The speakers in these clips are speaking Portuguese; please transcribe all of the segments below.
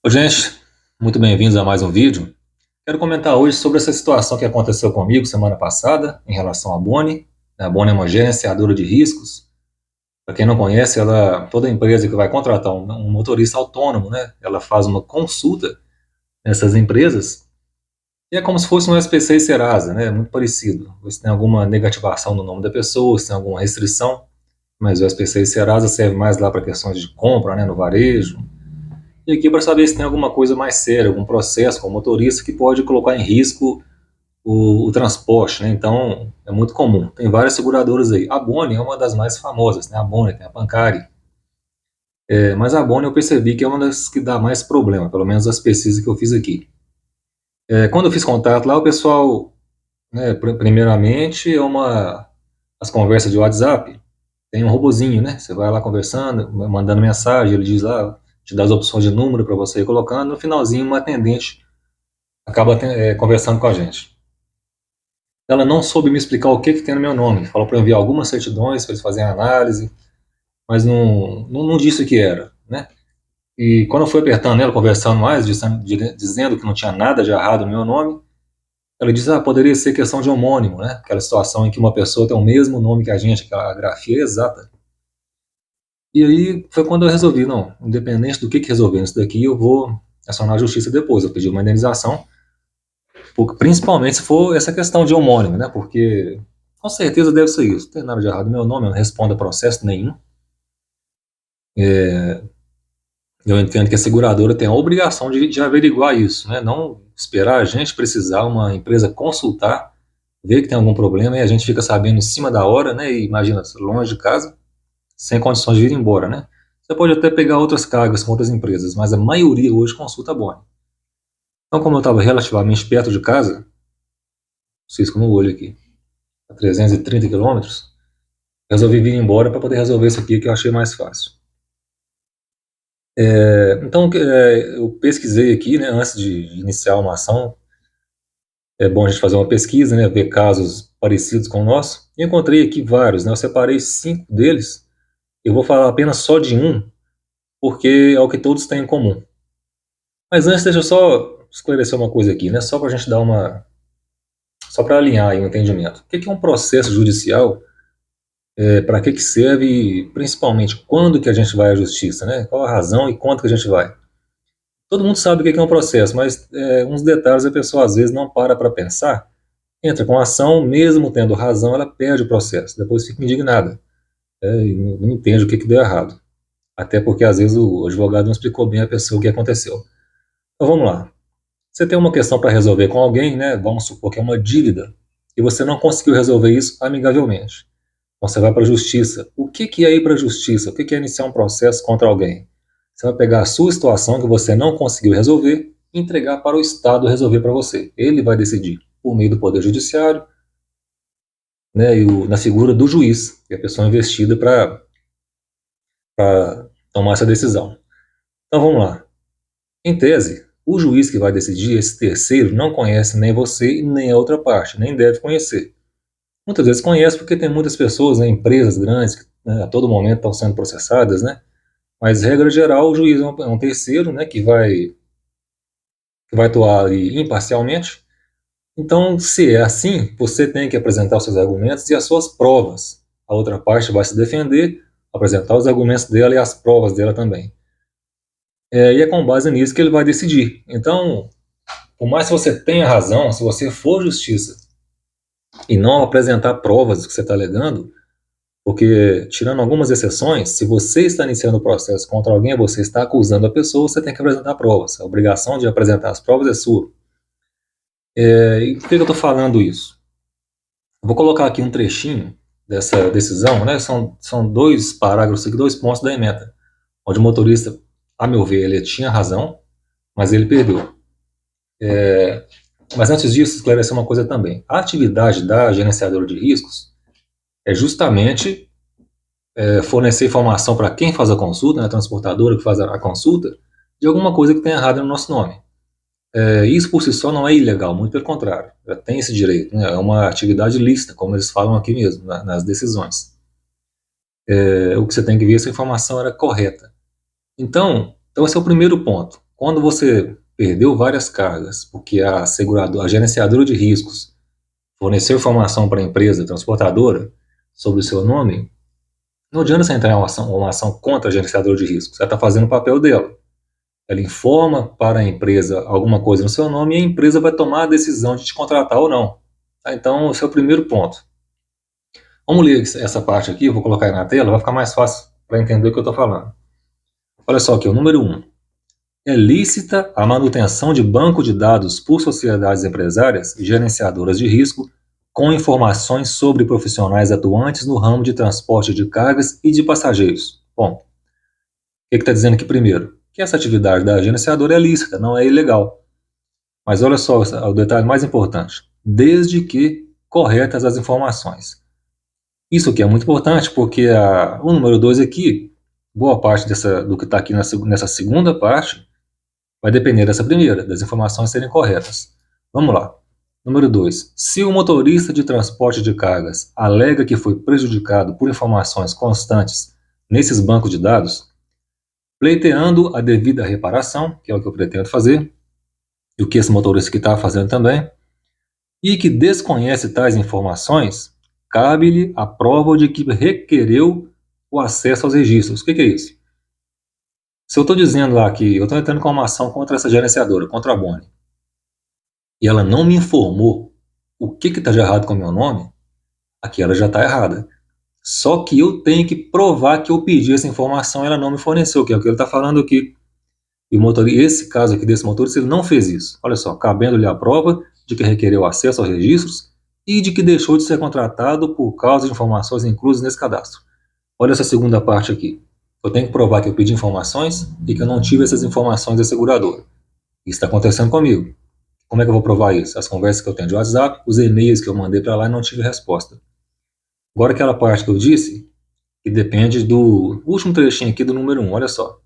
Oi, gente, muito bem-vindos a mais um vídeo. Quero comentar hoje sobre essa situação que aconteceu comigo semana passada em relação à Boni. A Boni é uma gerenciadora de riscos. Para quem não conhece, toda empresa que vai contratar um motorista autônomo, né, ela faz uma consulta nessas empresas e é como se fosse um SPC e Serasa, né, muito parecido. Se tem alguma negativação no nome da pessoa, se tem alguma restrição, mas o SPC e Serasa serve mais lá para questões de compra, né, no varejo, e aqui para saber se tem alguma coisa mais séria, algum processo com o motorista que pode colocar em risco o transporte, né? Então, é muito comum. Tem várias seguradoras aí. A Boni é uma das mais famosas, né? A Boni, tem a Pancari. Mas a Boni eu percebi que é uma das que dá mais problema, pelo menos as pesquisas que eu fiz aqui. Quando eu fiz contato lá, o pessoal, né, primeiramente, as conversas de WhatsApp, tem um robozinho, né? Você vai lá conversando, mandando mensagem, ele diz lá, te dá as opções de número para você ir colocando, no finalzinho uma atendente acaba conversando com a gente. Ela não soube me explicar o que que tem no meu nome. Falou para enviar algumas certidões para eles fazerem a análise, mas não disse o que era, né? E quando eu fui apertando ela, conversando mais, dizendo que não tinha nada de errado no meu nome, ela disse, poderia ser questão de homônimo, né? Aquela situação em que uma pessoa tem o mesmo nome que a gente, que a grafia é exata. E aí foi quando eu resolvi, não, independente do que resolver isso daqui, eu vou acionar a justiça depois. Eu pedi uma indenização, principalmente se for essa questão de homônimo, né? Porque com certeza deve ser isso. Não tem nada de errado no meu nome, eu não respondo a processo nenhum. Eu entendo que a seguradora tem a obrigação de averiguar isso, né? Não esperar a gente precisar, uma empresa consultar, ver que tem algum problema e a gente fica sabendo em cima da hora, né? E imagina, longe de casa, sem condições de ir embora, né? Você pode até pegar outras cargas com outras empresas, mas a maioria hoje consulta a Boni. Então, como eu estava relativamente perto de casa, cisco no olho aqui, a 330 quilômetros, resolvi vir embora para poder resolver isso aqui que eu achei mais fácil. Então, eu pesquisei aqui, né, antes de iniciar uma ação, é bom a gente fazer uma pesquisa, né, ver casos parecidos com o nosso. E encontrei aqui vários, né, eu separei 5 deles. Eu vou falar apenas só de um, porque é o que todos têm em comum. Mas antes, deixa eu só esclarecer uma coisa aqui, né, só para a gente só para alinhar aí o entendimento. O que é um processo judicial? Para que serve e, principalmente, quando que a gente vai à justiça, né? Qual a razão e quanto que a gente vai? Todo mundo sabe o que é um processo, mas uns detalhes a pessoa às vezes não para pensar, entra com a ação, mesmo tendo razão, ela perde o processo, depois fica indignada, e não entende o que deu errado. Até porque às vezes o advogado não explicou bem a pessoa o que aconteceu. Então vamos lá. Você tem uma questão para resolver com alguém, né? Vamos supor que é uma dívida, e você não conseguiu resolver isso amigavelmente. Então você vai para a justiça. O que é ir para a justiça? O que é iniciar um processo contra alguém? Você vai pegar a sua situação que você não conseguiu resolver e entregar para o Estado resolver para você. Ele vai decidir por meio do Poder Judiciário, né, e na figura do juiz, que é a pessoa investida para tomar essa decisão. Então vamos lá. Em tese, o juiz que vai decidir, esse terceiro, não conhece nem você nem a outra parte, nem deve conhecer. Muitas vezes conhece porque tem muitas pessoas, né, empresas grandes, que, né, a todo momento estão sendo processadas, né? Mas, regra geral, o juiz é um terceiro, né, que vai atuar ali imparcialmente. Então, se é assim, você tem que apresentar os seus argumentos e as suas provas. A outra parte vai se defender, apresentar os argumentos dela e as provas dela também. E é com base nisso que ele vai decidir. Então, por mais que você tenha razão, se você for justiça e não apresentar provas do que você está alegando, porque, tirando algumas exceções, se você está iniciando o processo contra alguém, você está acusando a pessoa, você tem que apresentar provas. A obrigação de apresentar as provas é sua. E por que eu estou falando isso? Eu vou colocar aqui um trechinho dessa decisão, né? São 2 parágrafos aqui, 2 pontos da emenda, onde o motorista, a meu ver, ele tinha razão, mas ele perdeu. Mas antes disso, esclarecer uma coisa também. A atividade da gerenciadora de riscos é justamente fornecer informação para quem faz a consulta, né, a transportadora que faz a consulta, de alguma coisa que tem errado no nosso nome. Isso por si só não é ilegal, muito pelo contrário, já tem esse direito, né, é uma atividade lícita, como eles falam aqui mesmo, nas decisões. O que você tem que ver se a informação era correta. Então esse é o primeiro ponto. quando você perdeu várias cargas, porque a seguradora, a gerenciadora de riscos forneceu informação para a empresa transportadora sobre o seu nome, não adianta você entrar em uma ação contra a gerenciadora de riscos. Ela está fazendo o papel dela. Ela informa para a empresa alguma coisa no seu nome e a empresa vai tomar a decisão de te contratar ou não. Tá? Então, esse é o primeiro ponto. Vamos ler essa parte aqui, eu vou colocar aí na tela, vai ficar mais fácil para entender o que eu estou falando. Olha só aqui, o número 1. É lícita a manutenção de banco de dados por sociedades empresárias e gerenciadoras de risco com informações sobre profissionais atuantes no ramo de transporte de cargas e de passageiros. Bom, o que está dizendo aqui primeiro? Que essa atividade da gerenciadora é lícita, não é ilegal. Mas olha só o detalhe mais importante. Desde que corretas as informações. Isso aqui é muito importante porque o número 2 aqui, boa parte do que está aqui nessa segunda parte, vai depender dessa primeira, das informações serem corretas. Vamos lá. Número 2. Se o motorista de transporte de cargas alega que foi prejudicado por informações constantes nesses bancos de dados, pleiteando a devida reparação, que é o que eu pretendo fazer, e o que esse motorista aqui está fazendo também, e que desconhece tais informações, cabe-lhe a prova de que requereu o acesso aos registros. O que é isso? Se eu estou dizendo lá que eu estou entrando com uma ação contra essa gerenciadora, contra a Boni, e ela não me informou o que está de errado com o meu nome, aqui ela já está errada. Só que eu tenho que provar que eu pedi essa informação e ela não me forneceu, que é o que ele está falando aqui. E o motorista, esse caso aqui desse motorista, ele não fez isso. Olha só, cabendo-lhe a prova de que requereu acesso aos registros e de que deixou de ser contratado por causa de informações inclusas nesse cadastro. Olha essa segunda parte aqui. Eu tenho que provar que eu pedi informações e que eu não tive essas informações da seguradora. Isso está acontecendo comigo. Como é que eu vou provar isso? As conversas que eu tenho de WhatsApp, os e-mails que eu mandei para lá e não tive resposta. Agora aquela parte que eu disse, que depende do último trechinho aqui do número 1, olha só.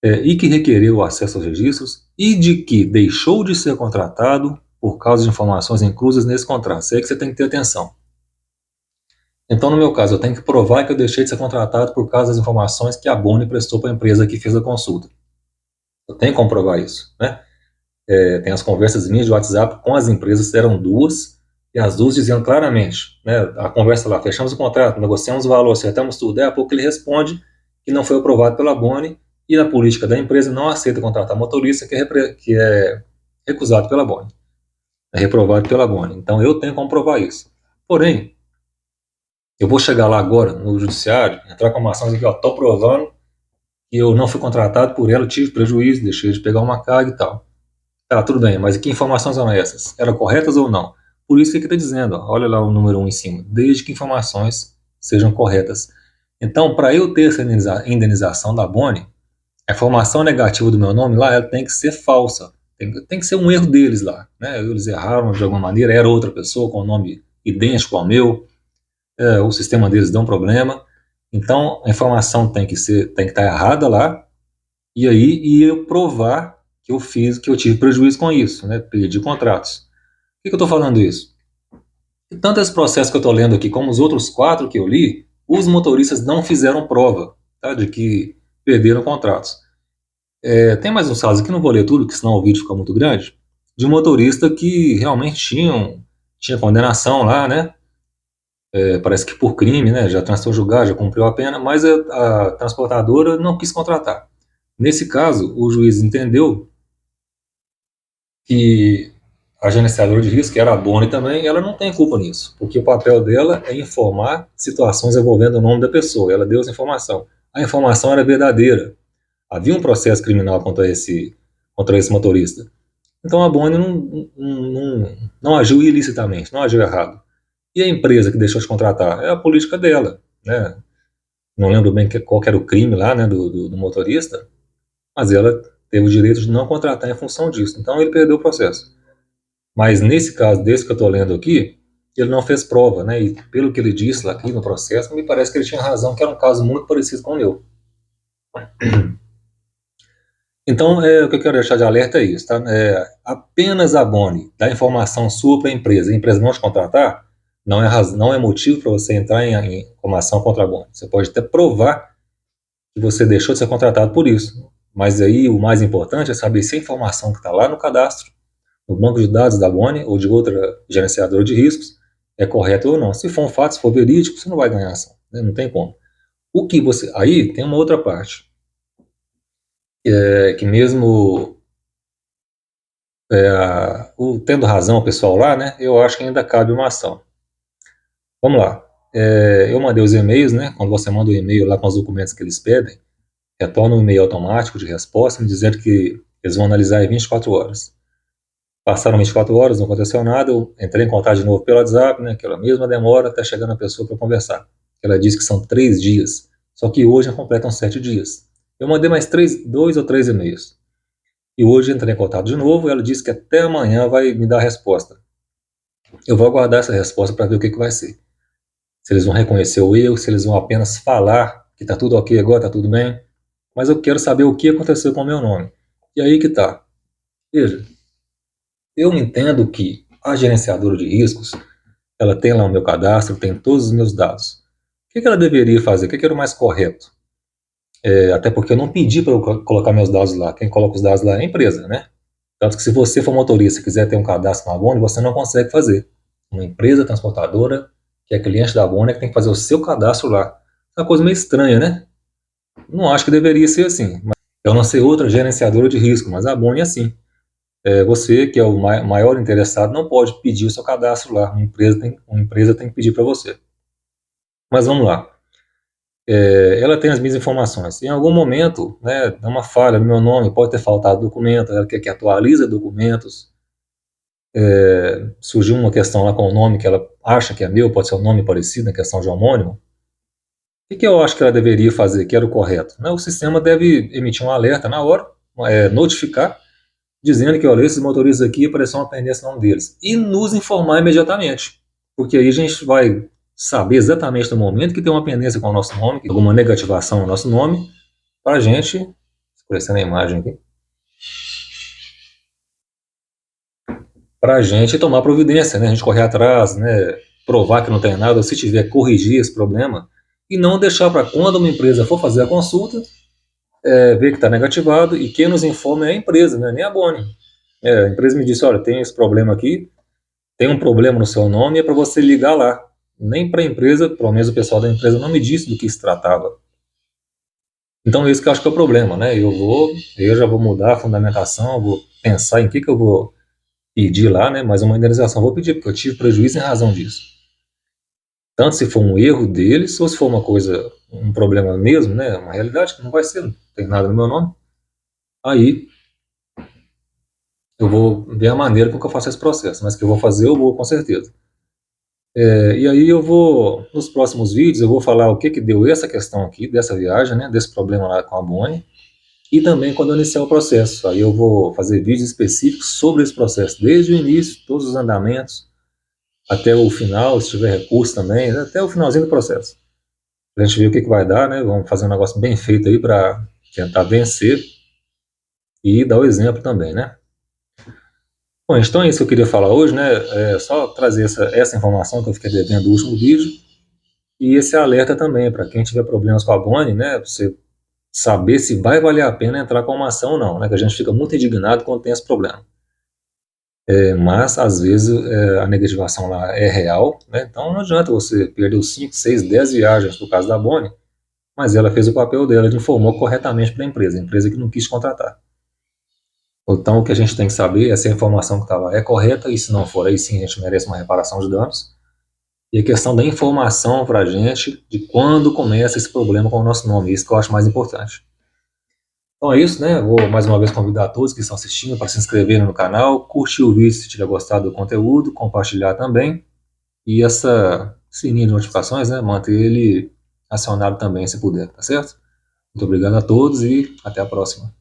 E que requereu o acesso aos registros e de que deixou de ser contratado por causa de informações inclusas nesse contrato. Isso aí que você tem que ter atenção. Então, no meu caso, eu tenho que provar que eu deixei de ser contratado por causa das informações que a Boni prestou para a empresa que fez a consulta. Eu tenho que comprovar isso, né? Tem as conversas minhas de WhatsApp com as empresas, eram duas, e as duas diziam claramente, né? A conversa lá, fechamos o contrato, negociamos o valor, acertamos tudo, daí a pouco ele responde que não foi aprovado pela Boni e a política da empresa não aceita contratar motorista que é recusado pela Boni, é reprovado pela Boni. Então, eu tenho que comprovar isso. Porém, eu vou chegar lá agora, no judiciário, entrar com uma ação e dizer, estou provando que eu não fui contratado por ela, eu tive prejuízo, deixei de pegar uma carga e tal. Tá, tudo bem, mas que informações são essas? Eram corretas ou não? Por isso que está dizendo, ó, olha lá o número 1 em cima, desde que informações sejam corretas. Então, para eu ter essa indenização da Boni, a informação negativa do meu nome lá, ela tem que ser falsa. Tem que ser um erro deles lá, né? Eles erraram de alguma maneira, era outra pessoa com o nome idêntico ao meu, o sistema deles deu um problema. Então, a informação tem que estar errada lá, e aí eu provar que eu tive prejuízo com isso, né? Perdi contratos. Por que eu estou falando isso? E tanto esse processo que eu estou lendo aqui, como os outros 4 que eu li, os motoristas não fizeram prova, tá? De que perderam contratos. Tem mais uns casos aqui, não vou ler tudo, porque senão o vídeo fica muito grande, de motorista que realmente tinha condenação lá, né? Parece que por crime, né? Já transitou julgado, já cumpriu a pena, mas a transportadora não quis contratar. Nesse caso, o juiz entendeu que a gerenciadora de risco, que era a Boni também, ela não tem culpa nisso, porque o papel dela é informar situações envolvendo o nome da pessoa. Ela deu essa informação. A informação era verdadeira. Havia um processo criminal contra esse motorista. Então a Boni não agiu ilicitamente, não agiu errado. E a empresa que deixou de contratar? É a política dela, né? Não lembro bem qual que era o crime lá, né, do motorista, mas ela teve o direito de não contratar em função disso. Então ele perdeu o processo. Mas nesse caso desse que eu estou lendo aqui, ele não fez prova, né? E pelo que ele disse lá aqui no processo, me parece que ele tinha razão, que era um caso muito parecido com o meu. Então, o que eu quero deixar de alerta é isso, tá? Apenas a Boni dá informação sua para a empresa não te contratar, não é motivo para você entrar com uma ação contra a Boni. Você pode até provar que você deixou de ser contratado por isso. Mas aí o mais importante é saber se a informação que está lá no cadastro, no banco de dados da Boni ou de outra gerenciadora de riscos, é correta ou não. Se for um fato, se for verídico, você não vai ganhar ação, né? Não tem como. O que você... Aí tem uma outra parte, que mesmo tendo razão o pessoal lá, né, eu acho que ainda cabe uma ação. Vamos lá. Eu mandei os e-mails, né, quando você manda um e-mail lá com os documentos que eles pedem, retorna um e-mail automático de resposta me dizendo que eles vão analisar em 24 horas. Passaram 24 horas, não aconteceu nada, eu entrei em contato de novo pelo WhatsApp, né, aquela mesma demora até chegar na pessoa para conversar. Ela disse que são 3 dias, só que hoje já completam 7 dias. Eu mandei mais 2 ou 3 e-mails. E hoje entrei em contato de novo e ela disse que até amanhã vai me dar a resposta. Eu vou aguardar essa resposta para ver o que vai ser. Se eles vão reconhecer o erro, se eles vão apenas falar que está tudo ok agora, está tudo bem. Mas eu quero saber o que aconteceu com o meu nome. E aí que tá. Veja, eu entendo que a gerenciadora de riscos, ela tem lá o meu cadastro, tem todos os meus dados. O que ela deveria fazer? O que era o mais correto? Até porque eu não pedi para eu colocar meus dados lá. Quem coloca os dados lá é a empresa, né? Tanto que se você for motorista e quiser ter um cadastro na Boni, você não consegue fazer. Uma empresa transportadora, que é cliente da Boni, é que tem que fazer o seu cadastro lá. É uma coisa meio estranha, né? Não acho que deveria ser assim. Eu não sei outra gerenciadora de risco, mas a Boni é assim. Você, que é o maior interessado, não pode pedir o seu cadastro lá. Uma empresa tem que pedir para você. Mas vamos lá. Ela tem as minhas informações. Em algum momento, né, dá uma falha no meu nome, pode ter faltado documento, ela quer que atualize documentos. Surgiu uma questão lá com o nome que ela acha que é meu, pode ser um nome parecido, na questão de homônimo. O que eu acho que ela deveria fazer, que era o correto? Né, o sistema deve emitir um alerta na hora, notificar, dizendo que, olha, esses motoristas aqui apareceu uma pendência no nome deles, e nos informar imediatamente, porque aí a gente vai saber exatamente no momento que tem uma pendência com o nosso nome, alguma negativação no nosso nome, para a gente, aparecendo a imagem aqui, para a gente tomar providência, né? A gente correr atrás, né? Provar que não tem nada, ou se tiver, corrigir esse problema, e não deixar para quando uma empresa for fazer a consulta, ver que está negativado, e quem nos informa é a empresa, né? Nem a Boni. A empresa me disse, olha, tem esse problema aqui, tem um problema no seu nome, é para você ligar lá. Nem para a empresa, pelo menos o pessoal da empresa não me disse do que se tratava. Então, isso que eu acho que é o problema, né? Eu já vou mudar a fundamentação, vou pensar em que eu vou pedir lá, né? Mas uma indenização eu vou pedir, porque eu tive prejuízo em razão disso. Tanto se for um erro deles, ou se for uma coisa, um problema mesmo, né? Uma realidade que não vai ser, não tem nada no meu nome. Aí, eu vou ver a maneira com que eu faço esse processo, mas que eu vou fazer, eu vou com certeza. E aí eu vou, nos próximos vídeos, eu vou falar o que deu essa questão aqui, dessa viagem, né? Desse problema lá com a Boni. E também quando eu iniciar o processo. Aí eu vou fazer vídeos específicos sobre esse processo, desde o início, todos os andamentos, até o final, se tiver recurso também, né, até o finalzinho do processo. A gente ver o que vai dar, né? Vamos fazer um negócio bem feito aí para tentar vencer e dar o exemplo também, né? Bom, então é isso que eu queria falar hoje, né? Só trazer essa informação que eu fiquei devendo no último vídeo e esse alerta também para quem tiver problemas com a Boni, né? Você saber se vai valer a pena entrar com uma ação ou não, né? Que a gente fica muito indignado quando tem esse problema. Mas, às vezes, a negativação lá é real, né? Então não adianta você perder 5, 6, 10 viagens, no caso da Boni, mas ela fez o papel dela, ela informou corretamente para a empresa que não quis contratar. Então o que a gente tem que saber é se a informação que está lá é correta, e se não for, aí sim a gente merece uma reparação de danos. E a questão da informação para a gente de quando começa esse problema com o nosso nome, isso que eu acho mais importante. Então é isso, né? Vou mais uma vez convidar todos que estão assistindo para se inscreverem no canal, curtir o vídeo se tiver gostado do conteúdo, compartilhar também. E essa sininho de notificações, né? Manter ele acionado também, se puder, tá certo? Muito obrigado a todos e até a próxima.